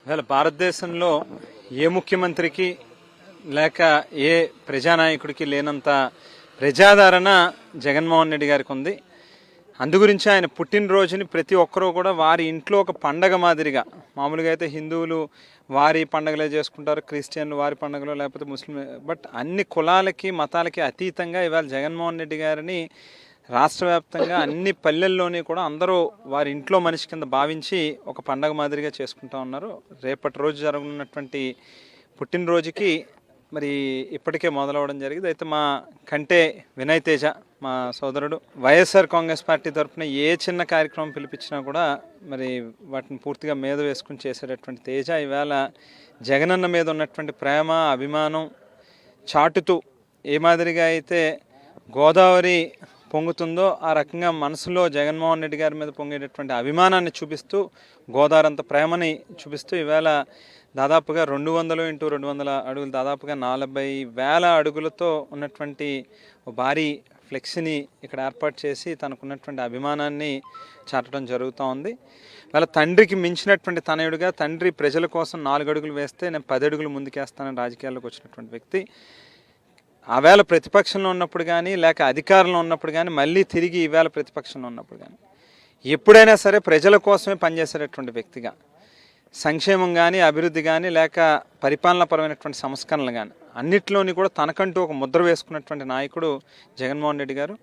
ఇవాళ భారతదేశంలో ఏ ముఖ్యమంత్రికి లేక ఏ ప్రజానాయకుడికి లేనంత ప్రజాదరణ జగన్మోహన్ రెడ్డి గారికి ఉంది. అందుగురించి ఆయన పుట్టినరోజుని ప్రతి ఒక్కరూ కూడా వారి ఇంట్లో ఒక పండగ మాదిరిగా, మామూలుగా అయితే హిందువులు వారి పండగలే చేసుకుంటారు, క్రిస్టియన్లు వారి పండుగలు, లేకపోతే ముస్లిం, బట్ అన్ని కులాలకి మతాలకి అతీతంగా ఇవాళ జగన్మోహన్ రెడ్డి గారిని రాష్ట్ర వ్యాప్తంగా అన్ని పల్లెల్లోని కూడా అందరూ వారి ఇంట్లో మనిషి కింద భావించి ఒక పండగ మాదిరిగా చేసుకుంటూ ఉన్నారు. రేపటి రోజు జరగనున్నటువంటి పుట్టినరోజుకి మరి ఇప్పటికే మొదలవడం జరిగింది. అయితే మా కంటే వినయ్ తేజ మా సోదరుడు వైఎస్ఆర్ కాంగ్రెస్ పార్టీ తరఫున ఏ చిన్న కార్యక్రమం పిలిపించినా కూడా మరి వాటిని పూర్తిగా మీద వేసుకుని చేసేటటువంటి తేజ ఈవేళ జగనన్న మీద ఉన్నటువంటి ప్రేమ అభిమానం చాటుతూ ఏ మాదిరిగా అయితే గోదావరి పొంగుతుందో ఆ రకంగా మనసులో జగన్మోహన్ రెడ్డి గారి మీద పొంగేటటువంటి అభిమానాన్ని చూపిస్తూ గోదావరి అంత ప్రేమని చూపిస్తూ ఈవేళ దాదాపుగా 200 × 200 అడుగులు, దాదాపుగా 40,000 అడుగులతో ఉన్నటువంటి భారీ ఫ్లెక్సీని ఇక్కడ ఏర్పాటు చేసి తనకున్నటువంటి అభిమానాన్ని చాటడం జరుగుతూ ఉంది. వాళ్ళ తండ్రికి మించినటువంటి తనయుడిగా తండ్రి ప్రజల కోసం 4 అడుగులు వేస్తే నేను 10 అడుగులు ముందుకేస్తానని రాజకీయాల్లోకి వచ్చినటువంటి వ్యక్తి. ఆవేళ ప్రతిపక్షంలో ఉన్నప్పుడు కానీ లేక అధికారంలో ఉన్నప్పుడు కానీ మళ్ళీ తిరిగి ఈవేళ ప్రతిపక్షంలో ఉన్నప్పుడు కానీ ఎప్పుడైనా సరే ప్రజల కోసమే పనిచేసేటటువంటి వ్యక్తిగా సంక్షేమం కానీ అభివృద్ధి కానీ లేక పరిపాలనాపరమైనటువంటి సంస్కరణలు కానీ అన్నిట్లోని కూడా తనకంటూ ఒక ముద్ర వేసుకున్నటువంటి నాయకుడు జగన్మోహన్ రెడ్డి గారు.